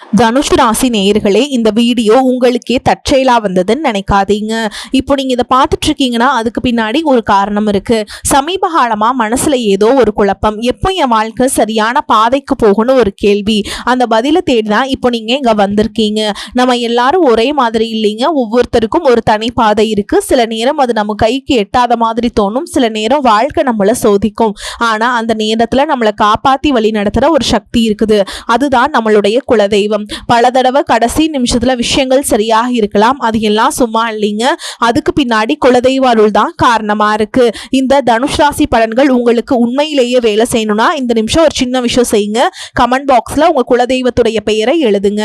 தனுஷ் ராசி நேயர்களே, இந்த வீடியோ உங்களுக்கே தற்செயலா வந்ததுன்னு நினைக்காதீங்க. இப்போ நீங்க இதை பார்த்துட்டு இருக்கீங்கன்னா அதுக்கு பின்னாடி ஒரு காரணம் இருக்கு. சமீப காலமா மனசுல ஏதோ ஒரு குழப்பம், எப்போ என் வாழ்க்கை சரியான பாதைக்கு போகணும் ஒரு கேள்வி. அந்த பதிலை தேடிதான் இப்போ நீங்க இங்க வந்திருக்கீங்க. நம்ம எல்லாரும் ஒரே மாதிரி இல்லைங்க. ஒவ்வொருத்தருக்கும் ஒரு தனி பாதை இருக்கு. சில நேரம் அது நம்ம கைக்கு எட்டாத மாதிரி தோணும், சில நேரம் வாழ்க்கை நம்மளை சோதிக்கும். ஆனா அந்த நேரத்துல நம்மளை காப்பாத்தி வழி நடத்துற ஒரு சக்தி இருக்குது. அதுதான் நம்மளுடைய குலதெய்வம். பல தடவை கடைசி நிமிஷத்துல விஷயங்கள் சரியாக இருக்கலாம், அது எல்லாம் சும்மா இல்லைங்க. அதுக்கு பின்னாடி குலதெய்வ அருள் தான் காரணமா இருக்கு. இந்த தனுஷ் ராசி பலன்கள் உங்களுக்கு உண்மையிலேயே வேலை செய்யணும்னா இந்த நிமிஷம் ஒரு சின்ன விஷயம் செய்யுங்க. கமெண்ட் பாக்ஸ்ல உங்க குலதெய்வத்துடைய பெயரை எழுதுங்க,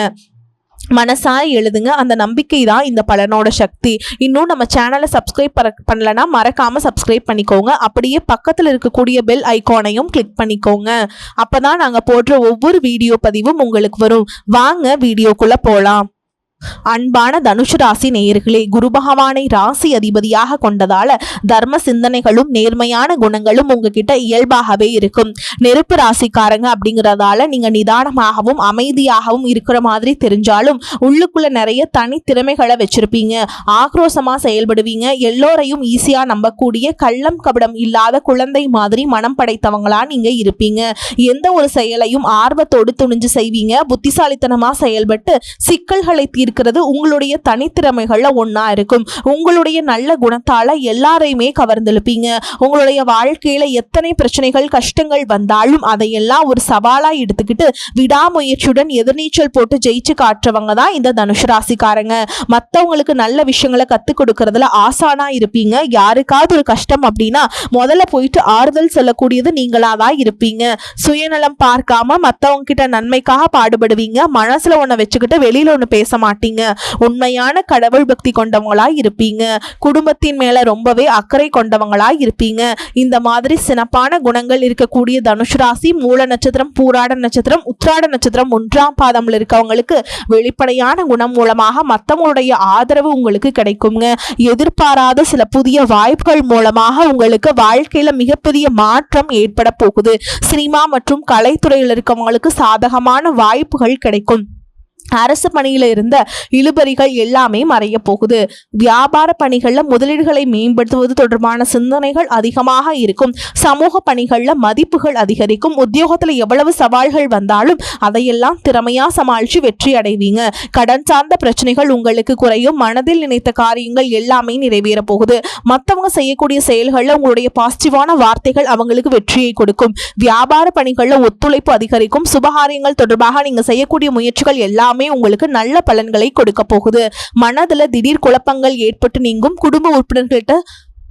மனசாய் எழுதுங்க. அந்த நம்பிக்கை தான் இந்த பலனோட சக்தி. இன்னும் நம்ம சேனலை சப்ஸ்கிரைப் பண்ணலன்னா மறக்காம சப்ஸ்கிரைப் பண்ணிக்கோங்க. அப்படியே பக்கத்தில் இருக்கக்கூடிய பெல் ஐகானையும் கிளிக் பண்ணிக்கோங்க. அப்பதான் நாங்க போடுற ஒவ்வொரு வீடியோ பதிவும் உங்களுக்கு வரும். வாங்க வீடியோக்குள்ள போலாம். அன்பான தனுஷ் ராசி நேயர்களே, குரு பகவானை ராசி அதிபதியாக கொண்டதால தர்ம சிந்தனைகளும் நேர்மையான குணங்களும் உங்ககிட்ட இயல்பாகவே இருக்கும். நெருப்பு ராசிக்காரங்க அப்படிங்கிறதால நீங்க நிதானமாகவும் அமைதியாகவும் இருக்கிற மாதிரி தெரிஞ்சாலும் உள்ளுக்குள்ள நிறைய தனி திறமைகளை வச்சிருப்பீங்க. ஆக்ரோஷமா செயல்படுவீங்க. எல்லோரையும் ஈஸியா நம்பக்கூடிய கள்ளம் கபடம் இல்லாத குழந்தை மாதிரி மனம் படைத்தவங்களா நீங்க இருப்பீங்க. எந்த ஒரு செயலையும் ஆர்வத்தோடு துணிஞ்சு செய்வீங்க. புத்திசாலித்தனமா செயல்பட்டு சிக்கல்களை தீர்க்கிறது உங்களுடைய தனித்திறமைகள்ல ஒன்னா இருக்கும். உங்களுடைய நல்ல குணத்தால எல்லாரையுமே கவர்ந்தெழுப்பீங்க. உங்களுடைய வாழ்க்கையில எத்தனை பிரச்சனைகள் கஷ்டங்கள் வந்தாலும் அதையெல்லாம் ஒரு சவாலா எடுத்துக்கிட்டு விடாமுயற்சியுடன் எதிர்நீச்சல் போட்டு ஜெயிச்சு காட்டுறவங்க தான் இந்த தனுஷ் ராசிக்காரங்க. மற்றவங்களுக்கு நல்ல விஷயங்களை கத்துக் கொடுக்கறதுல ஆசானா இருப்பீங்க. யாருக்காவது ஒரு கஷ்டம் அப்படின்னா முதல்ல போயிட்டு ஆறுதல் சொல்லக்கூடியது நீங்களாதான் இருப்பீங்க. சுயநலம் பார்க்காம மற்றவங்க கிட்ட நன்மைக்காக பாடுபடுவீங்க. மனசுல ஒண்ணு வச்சுக்கிட்டு வெளியில ஒண்ணு பேச மாட்டீங்க. உண்மையான கடவுள் பக்தி கொண்டவங்களாய் இருப்பீங்க. குடும்பத்தின் மேல ரொம்பவே அக்கறை கொண்டவங்களாய் இருப்பீங்க. இந்த மாதிரி சிறப்பான குணங்கள் இருக்கக்கூடிய தனுஷ் ராசி மூல நட்சத்திரம், பூராட நட்சத்திரம், உத்திராட நட்சத்திரம் 1ஆம் பாதம்ல இருக்கவங்களுக்கு வெளிப்படையான குணம் மூலமாக மற்றவங்களுடைய ஆதரவு உங்களுக்கு கிடைக்குங்க. எதிர்பாராத சில புதிய வாய்ப்புகள் மூலமாக உங்களுக்கு வாழ்க்கையில மிகப்பெரிய மாற்றம் ஏற்பட போகுது. சினிமா மற்றும் கலைத்துறையில் இருக்கவங்களுக்கு சாதகமான வாய்ப்புகள் கிடைக்கும். அரசு பணியில இருந்த இழுபறிகள் எல்லாமே மறைய போகுது. வியாபார பணிகள்ல முதலீடுகளை மேம்படுத்துவது தொடர்பான சிந்தனைகள் அதிகமாக இருக்கும். சமூக பணிகள்ல மதிப்புகள் அதிகரிக்கும். உத்தியோகத்துல எவ்வளவு சவால்கள் வந்தாலும் அதையெல்லாம் திறமையா சமாளிச்சு வெற்றி அடைவீங்க. கடன் சார்ந்த பிரச்சனைகள் உங்களுக்கு குறையும். மனதில் நினைத்த காரியங்கள் எல்லாமே நிறைவேற போகுது. மற்றவங்க செய்யக்கூடிய செயல்கள்ல உங்களுடைய பாசிட்டிவான வார்த்தைகள் அவங்களுக்கு வெற்றியை கொடுக்கும். வியாபார பணிகள்ல ஒத்துழைப்பு அதிகரிக்கும். சுபகாரியங்கள் தொடர்பாக நீங்க செய்யக்கூடிய முயற்சிகள் எல்லாமே உங்களுக்கு நல்ல பலன்களை கொடுக்க போகுது. மனதுல திடீர் குழப்பங்கள் ஏற்பட்டு நீங்கும். குடும்ப உறுப்பினர்கள்ட்ட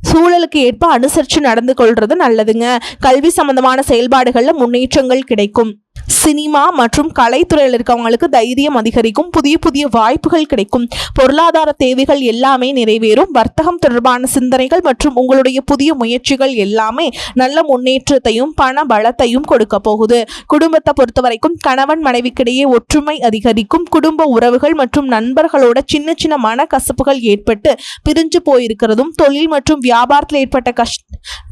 சூழலுக்கு ஏற்ப அனுசரித்து நடந்து கொள்றது நல்லதுங்க. கல்வி சம்பந்தமான செயல்பாடுகள்ல முன்னேற்றங்கள் கிடைக்கும். சினிமா மற்றும் கலைத்துறையில் இருக்கவங்களுக்கு தைரியம் அதிகரிக்கும். புதிய புதிய வாய்ப்புகள் கிடைக்கும். பொருளாதார தேவைகள் எல்லாமே நிறைவேறும். வர்த்தகம் தொடர்பான சிந்தனைகள் மற்றும் உங்களுடைய புதிய முயற்சிகள் எல்லாமே நல்ல முன்னேற்றத்தையும் பண பலத்தையும் கொடுக்க போகுது. குடும்பத்தை பொறுத்த வரைக்கும் கணவன் மனைவிக்கிடையே ஒற்றுமை அதிகரிக்கும். குடும்ப உறவுகள் மற்றும் நண்பர்களோட சின்ன சின்ன மனக்கசப்புகள் ஏற்பட்டு பிரிஞ்சு போயிருக்கிறதும், தொழில் மற்றும் வியாபாரத்தில் ஏற்பட்ட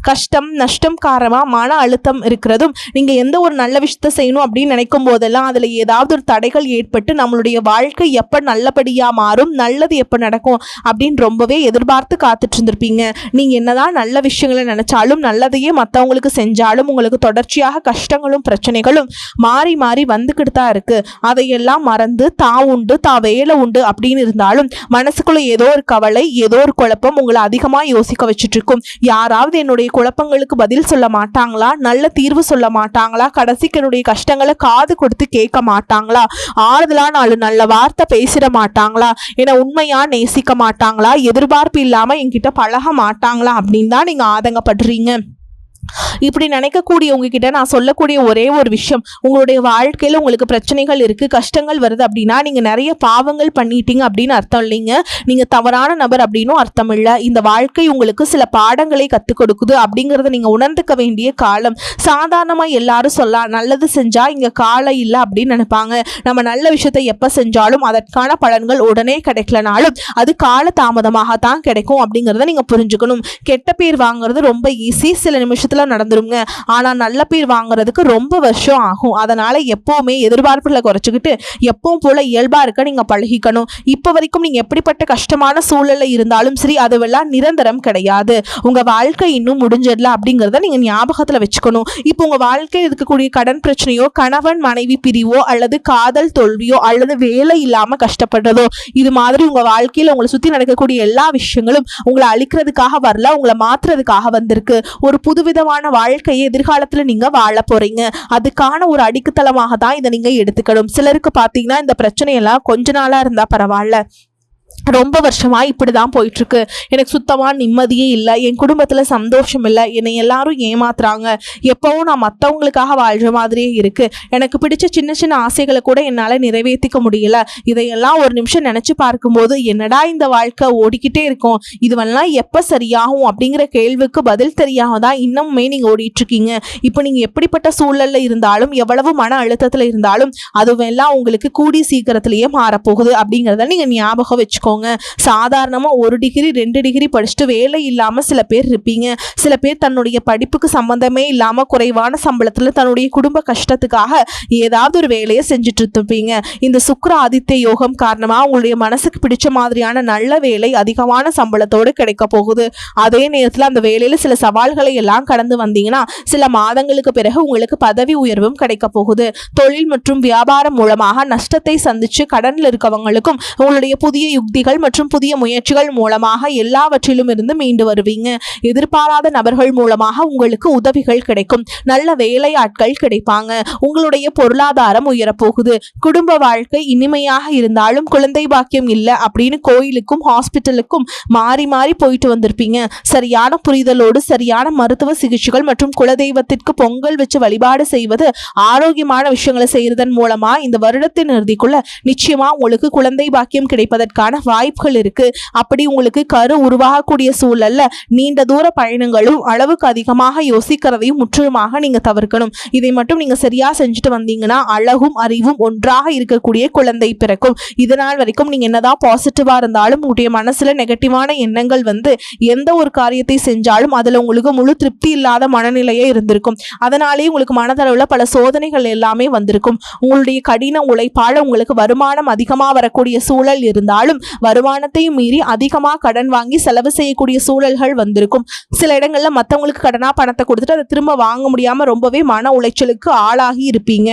கஷ்டம் நஷ்டம் காரணமா மன அழுத்தம் இருக்கிறதும், நீங்க எந்த ஒரு நல்ல விஷயத்தை செய்யணும் அப்படின்னு நினைக்கும் போதெல்லாம் அதுல ஏதாவது ஒரு தடைகள் ஏற்பட்டு நம்மளுடைய வாழ்க்கை எப்ப நல்லபடியா மாறும், நல்லது எப்ப நடக்கும் அப்படின்னு ரொம்பவே எதிர்பார்த்து காத்துட்டு இருந்திருப்பீங்க. நீங்க என்னதான் நல்ல விஷயங்களை நினைச்சாலும் நல்லதையே மற்றவங்களுக்கு செஞ்சாலும் உங்களுக்கு தொடர்ச்சியாக கஷ்டங்களும் பிரச்சனைகளும் மாறி மாறி வந்துக்கிட்டு தான் இருக்கு. அதையெல்லாம் மறந்து தான் உண்டு தான் வேலை உண்டு அப்படின்னு இருந்தாலும் மனசுக்குள்ள ஏதோ ஒரு கவலை, ஏதோ ஒரு குழப்பம் உங்களை அதிகமா யோசிக்க வச்சுட்டு இருக்கும். யாராவது என்னுடைய குழப்பங்களுக்கு பதில் சொல்ல மாட்டாங்களா, நல்ல தீர்வு சொல்ல மாட்டாங்களா, கடைசிக்கு என்னுடைய கஷ்டங்களை காது கொடுத்து கேட்க மாட்டாங்களா, ஆறுதலா 4 நல்ல வார்த்தை பேசிட மாட்டாங்களா, என உண்மையா நேசிக்க மாட்டாங்களா, எதிர்பார்ப்பு இல்லாம என்கிட்ட பழக மாட்டாங்களா அப்படின்னு தான் நீங்க ஆதங்கப்படுறீங்க. இப்படி நினைக்கக்கூடிய உங்ககிட்ட நான் சொல்லக்கூடிய ஒரே ஒரு விஷயம், உங்களுடைய வாழ்க்கையில உங்களுக்கு பிரச்சனைகள் இருக்கு, கஷ்டங்கள் வருது அப்படின்னா நீங்க நிறைய பாவங்கள் பண்ணிட்டீங்க அப்படின்னு அர்த்தம் இல்லைங்க. நீங்க தவறான நபர் அப்படின்னும் அர்த்தம் இல்லை. இந்த வாழ்க்கை உங்களுக்கு சில பாடங்களை கற்றுக் கொடுக்குது அப்படிங்கறத நீங்க உணர்ந்துக்க வேண்டிய காலம். சாதாரணமா எல்லாரும் சொல்ல நல்லது செஞ்சா இங்க காலம் இல்லை அப்படின்னு நினைப்பாங்க. நம்ம நல்ல விஷயத்தை எப்ப செஞ்சாலும் அதற்கான பலன்கள் உடனே கிடைக்கலனாலும் அது கால தாமதமாகத்தான் கிடைக்கும் அப்படிங்கறத நீங்க புரிஞ்சுக்கணும். கெட்ட பேர் வாங்குறது ரொம்ப ஈஸி. சில நிமிஷத்துல நிமிஷத்துல நடந்துருங்க. ஆனா நல்ல பேர் வாங்குறதுக்கு ரொம்ப வருஷம் ஆகும். அதனால எப்பவுமே எதிர்பார்ப்புகளை குறைச்சிக்கிட்டு எப்பவும் போல இயல்பா இருக்க நீங்க பழகிக்கணும். இப்ப வரைக்கும் நீங்க எப்படிப்பட்ட கஷ்டமான சூழல்ல இருந்தாலும் சரி, அதுவெல்லாம் நிரந்தரம் கிடையாது. உங்க வாழ்க்கை இன்னும் முடிஞ்சிடல அப்படிங்கறத நீங்க ஞாபகத்துல வச்சுக்கணும். இப்போ உங்க வாழ்க்கை இருக்கக்கூடிய கடன் பிரச்சனையோ, கணவன் மனைவி பிரிவோ, அல்லது காதல் தோல்வியோ, அல்லது வேலை இல்லாம கஷ்டப்படுறதோ, இது மாதிரி உங்க வாழ்க்கையில உங்களை சுத்தி நடக்கக்கூடிய எல்லா விஷயங்களும் உங்களை அழிக்கிறதுக்காக வரல, உங்களை மாத்துறதுக்காக வந்திருக்கு. ஒரு புதுவிதமான வாழ்க்கையை எதிர்காலத்துல நீங்க வாழ போறீங்க. அதுக்கான ஒரு அடிக்குத்தளமாக தான் இதை நீங்க எடுத்துக்கணும். சிலருக்கு பாத்தீங்கன்னா இந்த பிரச்சனை எல்லாம் கொஞ்ச நாளா இருந்தா பரவாயில்ல, ரொம்ப வருஷமா இப்படிதான் போயிட்டு இருக்கு, எனக்கு சுத்தமா நிம்மதியே இல்லை, என் குடும்பத்துல சந்தோஷம் இல்லை, என்னை எல்லாரும் ஏமாத்துறாங்க, எப்பவும் நான் மற்றவங்களுக்காக வாழ்ற மாதிரியே இருக்கு, எனக்கு பிடிச்ச சின்ன சின்ன ஆசைகளை கூட என்னால நிறைவேற்றிக்க முடியல, இதையெல்லாம் ஒரு நிமிஷம் நினைச்சு பார்க்கும்போது என்னடா இந்த வாழ்க்கை ஓடிக்கிட்டே இருக்கும், இதுவெல்லாம் எப்ப சரியாகும் அப்படிங்கிற கேள்விக்கு பதில் தெரியாம தான் இன்னமுமே நீங்க ஓடிட்டு இருக்கீங்க. இப்போ நீங்க எப்படிப்பட்ட சூழல்ல இருந்தாலும், எவ்வளவு மன அழுத்தத்துல இருந்தாலும், அதுவெல்லாம் உங்களுக்கு கூடி சீக்கிரத்திலேயே மாறப்போகுது அப்படிங்கிறத நீங்க ஞாபகம் வச்சுக்கோங்க. சாதாரணமா 1 டிகிரி 2 டிகிரி படிச்சுட்டு வேலை இல்லாம சில பேர் இருப்பீங்க. சில பேர் தன்னுடைய படிப்புக்கு சம்பந்தமே இல்லாம குறைவான சம்பளத்துல தன்னுடைய குடும்ப கஷ்டத்துக்காக ஏதாவது ஒரு வேலையை செஞ்சுட்டு இருப்பீங்க. இந்த சுக்கிர ஆதித்ய யோகம் காரணமா உங்களுடைய மனசுக்கு பிடிச்ச மாதிரியான நல்ல வேலை அதிகமான சம்பளத்தோடு கிடைக்க போகுது. அதே நேரத்துல அந்த வேலையில சில சவால்களை எல்லாம் கடந்து வந்தீங்கன்னா சில மாதங்களுக்கு பிறகு உங்களுக்கு பதவி உயர்வும் கிடைக்க போகுது. தொழில் மற்றும் வியாபாரம் மூலமாக நஷ்டத்தை சந்திச்சு கடன்ல இருக்கவங்களுக்கும் உங்களுடைய புதிய யுக்திகள் மற்றும் புதிய முயற்சிகள் மூலமாக எல்லாவற்றிலும் இருந்து மீண்டு வருவீங்க. எதிர்பாராத நபர்கள் மூலமாக உங்களுக்கு உதவிகள் கிடைக்கும். நல்ல வேலையாட்கள் கிடைப்பாங்க. உங்களுடைய பொருளாதாரம் உயரப்போகுது. குடும்ப வாழ்க்கை இனிமையாக இருந்தாலும் குழந்தை பாக்கியம் இல்லை அப்படின்னு கோயிலுக்கும் ஹாஸ்பிட்டலுக்கும் மாறி மாறி போயிட்டு வந்திருப்பீங்க. சரியான புரிதலோடு சரியான மருத்துவ சிகிச்சைகள் மற்றும் குலதெய்வத்திற்கு பொங்கல் வச்சு வழிபாடு செய்வது, ஆரோக்கியமான விஷயங்களை செய்யறதன் மூலமா இந்த வருடத்தின் இறுதிக்குள்ள நிச்சயமா உங்களுக்கு குழந்தை பாக்கியம் கிடைப்பதற்கான வாய்ப்புகள் இருக்கு. அப்படி உங்களுக்கு கரு உருவாகக்கூடிய சூழல்ல நீண்ட தூர பயணங்களும் அளவுக்கு அதிகமாக யோசிக்கிறதையும் முற்றிலுமாக நீங்க தவிர்க்கணும். இதை மட்டும் நீங்க சரியா செஞ்சுட்டு வந்தீங்கன்னா அழகும் அறிவும் ஒன்றாக இருக்கக்கூடிய குழந்தை பிறக்கும். இதனால் வரைக்கும் நீங்க என்னதான் பாசிட்டிவா இருந்தாலும் உங்களுடைய மனசுல நெகட்டிவான எண்ணங்கள் வந்து எந்த ஒரு காரியத்தை செஞ்சாலும் அதுல உங்களுக்கு முழு திருப்தி இல்லாத மனநிலையே இருந்திருக்கும். அதனாலேயே உங்களுக்கு மனதளவுல பல சோதனைகள் எல்லாமே வந்திருக்கும். உங்களுடைய கடின உழைப்பால உங்களுக்கு வருமானம் அதிகமா வரக்கூடிய சூழல் இருந்தாலும் வருமானத்தையும் மீறி அதிகமா கடன் வாங்கி செலவு செய்யக்கூடிய சூழல்கள் வந்திருக்கும். சில இடங்கள்ல மற்றவங்களுக்கு கடனா பணத்தை கொடுத்துட்டு அதை திரும்ப வாங்க முடியாம ரொம்பவே மன உளைச்சலுக்கு ஆளாகி இருப்பீங்க.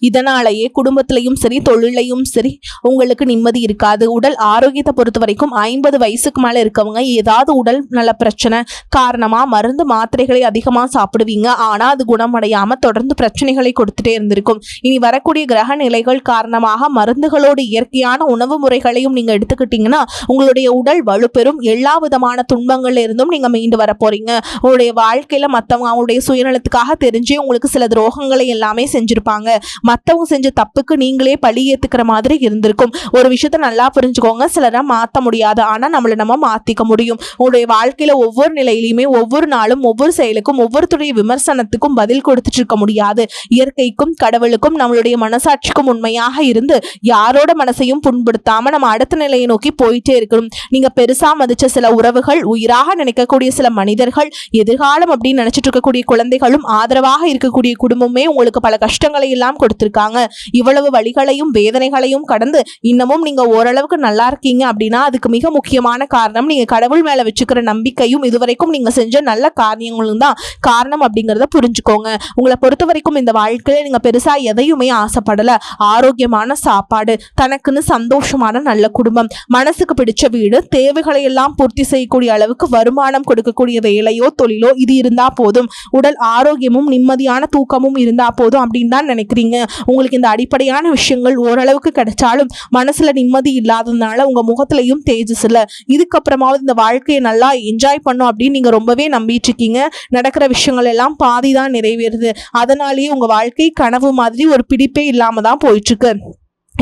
இதனாலேயே குடும்பத்திலையும் சரி தொழிலையும் சரி உங்களுக்கு நிம்மதி இருக்காது. உடல் ஆரோக்கியத்தை பொறுத்த வரைக்கும் 50 வயசுக்கு மேல இருக்கவங்க ஏதாவது உடல் நல பிரச்சனை காரணமா மருந்து மாத்திரைகளை அதிகமா சாப்பிடுவீங்க. ஆனா அது குணமடையாம தொடர்ந்து பிரச்சனைகளை கொடுத்துட்டே இருந்திருக்கும். இனி வரக்கூடிய கிரக நிலைகள் காரணமாக மருந்துகளோடு இயற்கையான உணவு முறைகளையும் நீங்க எடுத்துக்கிட்டீங்கன்னா உங்களுடைய உடல் வலுப்பெறும். எல்லா விதமான துன்பங்கள்ல இருந்தும் நீங்க மீண்டு வர போறீங்க. உங்களுடைய வாழ்க்கையில மத்தவங்க அவங்களுடைய சுயநலத்துக்காக தெரிஞ்சே உங்களுக்கு சில துரோகங்களை எல்லாமே செஞ்சிருப்பாங்க. மத்தவங்க செஞ்ச தப்புக்கு நீங்களே பழி ஏத்துக்கிற மாதிரி இருந்திருக்கும். ஒரு விஷயத்த நல்லா புரிஞ்சுக்கோங்க, சிலரை மாற்ற முடியாது, ஆனா நம்ம மாத்திக்க முடியும். உங்களுடைய வாழ்க்கையில ஒவ்வொரு நிலையிலுமே ஒவ்வொரு நாளும் ஒவ்வொரு செயலுக்கும் ஒவ்வொருத்தருடைய விமர்சனத்துக்கும் பதில் கொடுத்துட்டு இருக்க முடியாது. இயற்கைக்கும் கடவுளுக்கும் நம்மளுடைய மனசாட்சிக்கும் உண்மையாக இருந்து யாரோட மனசையும் புண்படுத்தாம நம்ம அடுத்த நிலையை நோக்கி போயிட்டே இருக்கணும். நீங்க பெருசா மதிச்ச சில உறவுகள், உயிராக நினைக்கக்கூடிய சில மனிதர்கள், எதிர்காலம் அப்படின்னு நினைச்சிட்டு இருக்கக்கூடிய குழந்தைகளும் ஆதரவாக இருக்கக்கூடிய குடும்பமே உங்களுக்கு பல கஷ்டங்களை எல்லாம் கொடுத்திருக்காங்க. இவ்வளவு வழிகளையும் வேதனைகளையும் கடந்து இன்னமும் நீங்க ஓரளவுக்கு நல்லா இருக்கீங்க அப்படின்னா அதுக்கு மிக முக்கியமான காரணம் நீங்க கடவுள் மேல வச்சுக்கிற நம்பிக்கையும் இதுவரைக்கும் நீங்க செஞ்ச நல்ல காரியங்களும் தான் காரணம் அப்படிங்கறத புரிஞ்சுக்கோங்க. உங்களை பொறுத்த வரைக்கும் இந்த வாழ்க்கையில நீங்க பெருசா எதையுமே ஆசைப்படல. ஆரோக்கியமான சாப்பாடு, தனக்குன்னு சந்தோஷமான நல்ல குடும்பம், மனசுக்கு பிடிச்ச வீடு, தேவைகளை எல்லாம் பூர்த்தி செய்யக்கூடிய அளவுக்கு வருமானம் கொடுக்கக்கூடிய வேலையோ தொழிலோ இது இருந்தா போதும். உடல் ஆரோக்கியமும் நிம்மதியான தூக்கமும் இருந்தா போதும் அப்படின்னு தான் நினைக்கிறீங்க. உங்களுக்கு இந்த அடிப்படையான விஷயங்கள் ஓரளவுக்கு கிடைச்சாலும் மனசுல நிம்மதி இல்லாததுனால உங்க முகத்திலையும் தேஜஸ் இல்ல. இதுக்கப்புறமாவது இந்த வாழ்க்கையை நல்லா என்ஜாய் பண்ணும் அப்படின்னு நீங்க ரொம்பவே நம்பிட்டு இருக்கீங்க. நடக்கிற விஷயங்கள் எல்லாம் பாதி தான் நிறைவேறுது. அதனாலேயே உங்க வாழ்க்கை கனவு மாதிரி ஒரு பிடிப்பே இல்லாம தான் போயிட்டு இருக்கு.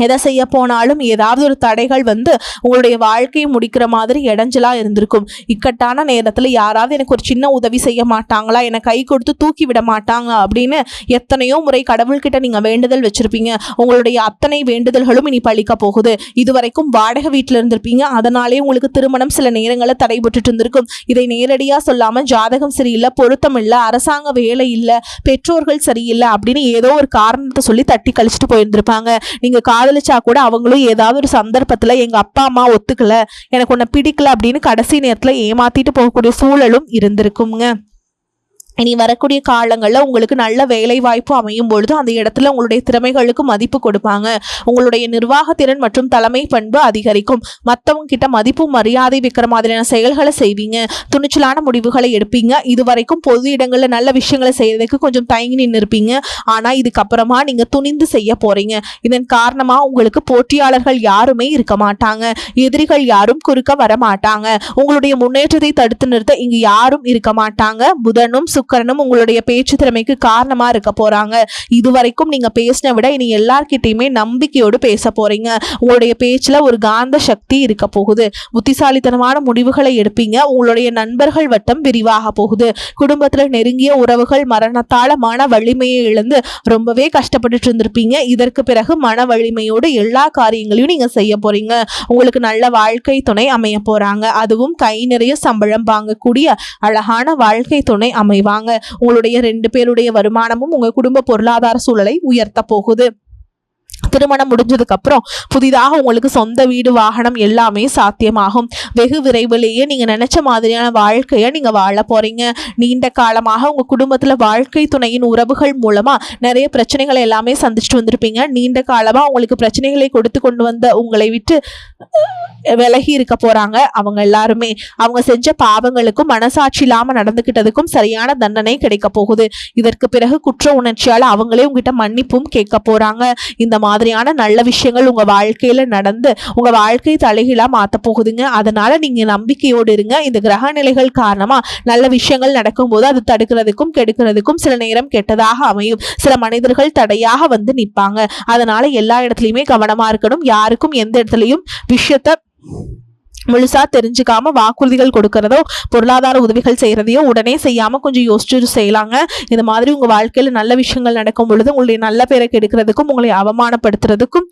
எதை செய்ய போனாலும் ஏதாவது ஒரு தடைகள் வந்து உங்களுடைய வாழ்க்கையை முடிக்கிற மாதிரி இடைஞ்சலா இருந்திருக்கும். இக்கட்டான நேரத்தில் யாராவது எனக்கு ஒரு சின்ன உதவி செய்ய மாட்டாங்களா, என்னை கை கொடுத்து தூக்கி விட மாட்டாங்க அப்படின்னு எத்தனையோ முறை கடவுள்கிட்ட நீங்கள் வேண்டுதல் வச்சுருப்பீங்க. உங்களுடைய அத்தனை வேண்டுதல்களும் இனி பழிக்க போகுது. இதுவரைக்கும் வாடகை வீட்டில் இருந்திருப்பீங்க, அதனாலே உங்களுக்கு திருமணம் சில நேரங்களில் தடைபட்டு இருந்திருக்கும். இதை நேரடியாக சொல்லாமல் ஜாதகம் சரியில்லை, பொருத்தம் இல்லை, அரசாங்க வேலை இல்லை, பெற்றோர்கள் சரியில்லை அப்படின்னு ஏதோ ஒரு காரணத்தை சொல்லி தட்டி கழிச்சிட்டு போயிருந்திருப்பாங்க. நீங்கள் காதலிச்சா கூட அவங்களும் ஏதாவது ஒரு சந்தர்ப்பத்துல எங்க அப்பா அம்மா ஒத்துக்கல, எனக்கு உன்னை பிடிக்கல அப்படின்னு கடைசி நேரத்துல ஏமாத்திட்டு போகக்கூடிய சூழலும் இருந்திருக்குங்க. இனி வரக்கூடிய காலங்களில் உங்களுக்கு நல்ல வேலை வாய்ப்பு அமையும் பொழுது அந்த இடத்துல உங்களுடைய திறமைகளுக்கு மதிப்பு கொடுப்பாங்க. உங்களுடைய நிர்வாகத்திறன் மற்றும் தலைமை பண்பு அதிகரிக்கும். மற்றவங்க கிட்ட மதிப்பு மரியாதை வைக்கிற மாதிரியான செயல்களை செய்வீங்க. துணிச்சலான முடிவுகளை எடுப்பீங்க. இதுவரைக்கும் பொது இடங்களில் நல்ல விஷயங்களை செய்யறதுக்கு கொஞ்சம் தயங்கி நின்று இருப்பீங்க. ஆனால் இதுக்கப்புறமா நீங்கள் துணிந்து செய்ய போறீங்க. இதன் காரணமாக உங்களுக்கு போட்டியாளர்கள் யாருமே இருக்க மாட்டாங்க. எதிரிகள் யாரும் குறுக்க வர மாட்டாங்க. உங்களுடைய முன்னேற்றத்தை தடுத்து நிறுத்த இங்கு யாரும் இருக்க மாட்டாங்க. புதனும் சுக்கிரனும் உங்களுடைய பேச்சு திறமைக்கு காரணமா இருக்க போறாங்க. இதுவரைக்கும் நீங்க பேசின விட இனி எல்லார்கிட்டையுமே நம்பிக்கையோடு பேச போறீங்க. உங்களுடைய பேச்சுல ஒரு காந்த சக்தி இருக்க போகுது. புத்திசாலித்தனமான முடிவுகளை எடுப்பீங்க. உங்களுடைய நண்பர்கள் வட்டம் விரிவாக போகுது. குடும்பத்துல நெருங்கிய உறவுகள் மரணத்தால மன வலிமையை இழந்து ரொம்பவே கஷ்டப்பட்டுட்டு இருந்திருப்பீங்க. இதற்கு பிறகு மன வலிமையோடு எல்லா காரியங்களையும் நீங்க செய்ய போறீங்க. உங்களுக்கு நல்ல வாழ்க்கை துணை அமைய போறாங்க. அதுவும் கை நிறைய சம்பளம் வாங்கக்கூடிய அழகான வாழ்க்கை துணை அமைவாங்க. உங்களுடைய 2 பேருடைய வருமானமும் உங்க குடும்ப பொருளாதார சூழலை உயர்த்த போகுது. திருமணம் முடிஞ்சதுக்கு அப்புறம் புதிதாக உங்களுக்கு சொந்த வீடு, வாகனம் எல்லாமே சாத்தியமாகும். வெகு விரைவிலேயே நீங்க நினைச்ச மாதிரியான வாழ்க்கையை நீங்க வாழ போறீங்க. நீண்ட காலமாக உங்க குடும்பத்துல வாழ்க்கை துணையின் உறவுகள் மூலமா நிறைய பிரச்சனைகளை எல்லாமே சந்திச்சுட்டு வந்திருப்பீங்க. நீண்ட காலமா உங்களுக்கு பிரச்சனைகளை கொடுத்து கொண்டு வந்த உங்களை விட்டு விலகி இருக்க போறாங்க. அவங்க எல்லாருமே அவங்க செஞ்ச பாவங்களுக்கும் மனசாட்சி இல்லாம நடந்துகிட்டதுக்கும் சரியான தண்டனை கிடைக்க போகுது. இதற்கு பிறகு குற்ற உணர்ச்சியால அவங்களே உங்ககிட்ட மன்னிப்பும் கேட்க போறாங்க. இந்த மாதிரியான நல்ல விஷயங்கள் உங்க வாழ்க்கையில நடந்து உங்க வாழ்க்கையை தலைகீழா மாத்த போகுதுங்க. அதனால நீங்க நம்பிக்கையோடு இருங்க. இந்த கிரக நிலைகள் காரணமா நல்ல விஷயங்கள் நடக்கும் போது அது தடுக்கிறதுக்கும் கெடுக்கிறதுக்கும் சில நேரம் கெட்டதாக அமையும். சில மனிதர்கள் தடையாக வந்து நிற்பாங்க. அதனால எல்லா இடத்துலயுமே கவனமா இருக்கணும். யாருக்கும் எந்த இடத்துலயும் விஷயத்த முழுசா தெரிஞ்சுக்காம வாக்குறுதிகள் கொடுக்கறதோ பொருளாதார உதவிகள் செய்யறதையோ உடனே செய்யாம கொஞ்சம் யோசிச்சு செய்யலாங்க. இந்த மாதிரி உங்க வாழ்க்கையில நல்ல விஷயங்கள் நடக்கும் பொழுது உங்களுடைய நல்ல பேரை கெடுக்கிறதுக்கும் உங்களை அவமானப்படுத்துறதுக்கும்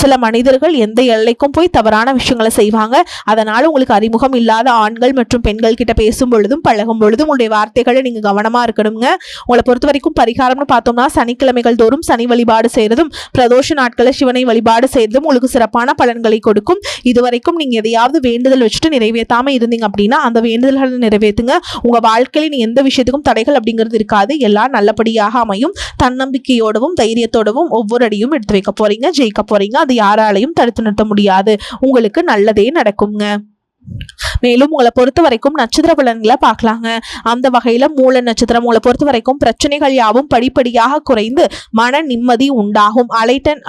சில மனிதர்கள் எந்த எல்லைக்கும் போய் தவறான விஷயங்களை செய்வாங்க. அதனால உங்களுக்கு அறிமுகம் இல்லாத ஆண்கள் மற்றும் பெண்கள் கிட்ட பேசும் பொழுதும் பழகும் பொழுதும் உங்களுடைய வார்த்தைகளை நீங்க கவனமா இருக்கணுங்க. உங்களை பொறுத்த வரைக்கும் பரிகாரம்னு பார்த்தோம்னா சனிக்கிழமைகள் தோறும் சனி வழிபாடு செய்யறதும் பிரதோஷ நாட்களில் சிவனை வழிபாடு செய்யறதும் உங்களுக்கு சிறப்பான பலன்களை கொடுக்கும். இதுவரைக்கும் நீங்க எதையாவது வேண்டுதல் வச்சுட்டு நிறைவேற்றாம இருந்தீங்க அப்படின்னா அந்த வேண்டுதல்களை நிறைவேற்றுங்க. உங்க வாழ்க்கையில நீ எந்த விஷயத்துக்கும் தடைகள் அப்படிங்கிறது இருக்காது. எல்லாம் நல்லபடியாக அமையும். தன்னம்பிக்கையோடவும் தைரியத்தோடவும் ஒவ்வொரு அடியும் எடுத்து வைக்க போறீங்க. ஜெயிக்க போறீங்க. அது யாராலையும் தடுத்து நிறுத்த முடியாது. உங்களுக்கு நல்லதே நடக்குங்க. மேலும் உங்களை பொறுத்த வரைக்கும் நட்சத்திர பலன்களை பார்க்கலாங்க. அந்த வகையில மூல நட்சத்திரம் உங்களை பொறுத்த வரைக்கும் பிரச்சனைகள் யாவும் படிப்படியாக குறைந்து மன நிம்மதி உண்டாகும்.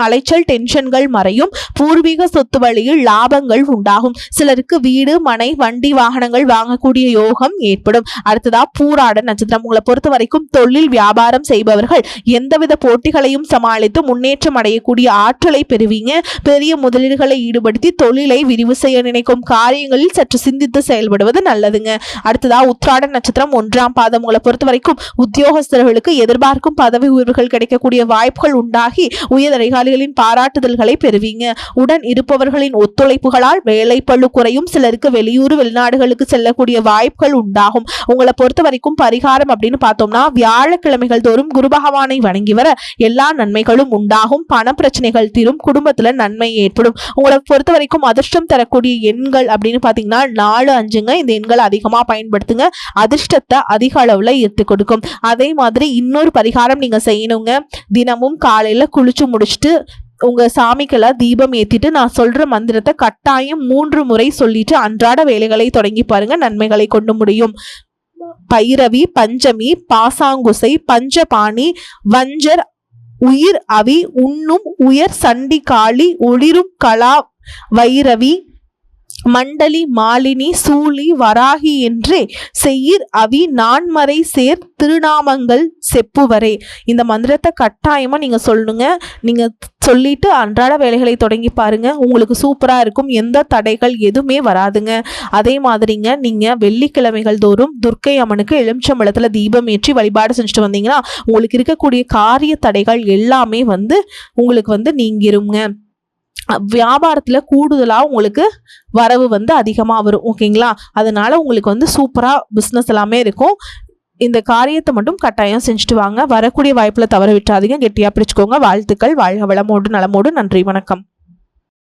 அலைச்சல் டென்ஷன்கள் மறையும். பூர்வீக சொத்து வழியில் லாபங்கள் உண்டாகும். சிலருக்கு வீடு, மனை, வண்டி, வாகனங்கள் வாங்கக்கூடிய யோகம் ஏற்படும். அடுத்ததா பூராட நட்சத்திரம் உங்களை பொறுத்த வரைக்கும் தொழில் வியாபாரம் செய்பவர்கள் எந்தவித போட்டிகளையும் சமாளித்து முன்னேற்றம் அடையக்கூடிய ஆற்றலை பெறுவீங்க. பெரிய முதலீடுகளை ஈடுபடுத்தி தொழிலை விரிவு செய்ய நினைக்கும் காரியங்களில் சற்று சிந்தித்து செயல்படுவது நல்லதுங்க. அடுத்ததா உத்திராட நட்சத்திரம் 1ஆம் பாதம் உங்களை பொறுத்த வரைக்கும் உத்தியோகஸ்தர்களுக்கு எதிர்பார்க்கும் பதவி உயர்வுகள் கிடைக்கக்கூடிய வாய்ப்புகள் உண்டாகி உயர் அதிகாரிகளின் பாராட்டுதல்களை பெறுவீங்க. உடன் இருப்பவர்களின் ஒத்துழைப்புகளால் வேலை பளு குறையும். சிலருக்கு வெளியூர் வெளிநாடுகளுக்கு செல்லக்கூடிய வாய்ப்புகள் உண்டாகும். உங்களை பொறுத்த வரைக்கும் பரிகாரம் அப்படின்னு பார்த்தோம்னா வியாழக்கிழமைகள் தோறும் குரு பகவானை வணங்கி வர எல்லா நன்மைகளும் உண்டாகும். பண பிரச்சனைகள் தீரும். குடும்பத்துல நன்மை ஏற்படும். உங்களை பொறுத்த வரைக்கும் அதிர்ஷ்டம் தரக்கூடிய எண்கள் அப்படின்னு பாத்தீங்கன்னா 4, 5ங்க. இந்த எண்களை அதிகமா பயன்படுத்துங்க. அதிர்ஷ்டத்தை அதிக அளவுல ஈர்த்து கொடுக்கும். அதே மாதிரி இன்னொரு பரிகாரம் நீங்க செய்யணுங்க. தினமும் காலையில குளிச்சு முடிச்சுட்டு உங்க சாமிக்கெல்லாம் தீபம் ஏத்திட்டு நான் சொல்ற மந்திரத்தை கட்டாயம் 3 முறை சொல்லிட்டு அன்றாட வேலைகளை தொடங்கி பாருங்க. நன்மைகளை கொண்டு முடியும். பைரவி, பஞ்சமி, பாசாங்குசை, பஞ்சபாணி, வஞ்சர், உயிர் அவி, உண்ணும் உயர், சண்டி காளி, ஒளிரும் கலா வைரவி, மண்டலி மாலினி சூழி வராகி என்றே செய்யிர் அவி நான்மறை சேர் திருநாமங்கள் செப்புவரே. இந்த மந்திரத்தை கட்டாயமா நீங்க சொல்லணுங்க. நீங்க சொல்லிட்டு அன்றாட வேலைகளை தொடங்கி பாருங்க, உங்களுக்கு சூப்பரா இருக்கும். எந்த தடைகள் எதுவுமே வராதுங்க. அதே மாதிரிங்க, நீங்க வெள்ளிக்கிழமைகள் தோறும் துர்க்கை அம்மனுக்கு எலுமிச்சம்பழத்துல தீபம் ஏற்றி வழிபாடு செஞ்சுட்டு வந்தீங்கன்னா உங்களுக்கு இருக்கக்கூடிய காரிய தடைகள் எல்லாமே உங்களுக்கு நீங்கிருங்க. வியாபாரத்துல கூடுதலா உங்களுக்கு வரவு அதிகமாக வரும். ஓகேங்களா? அதனால உங்களுக்கு சூப்பரா பிஸ்னஸ் எல்லாமே இருக்கும். இந்த காரியத்தை மட்டும் கட்டாயம் செஞ்சுட்டு வாங்க. வரக்கூடிய வாய்ப்புல தவற விட்டுறாதீங்க. கெட்டியா பிடிச்சுக்கோங்க. வாழ்த்துக்கள். வாழ்க வளமோடு நலமோடு. நன்றி, வணக்கம்.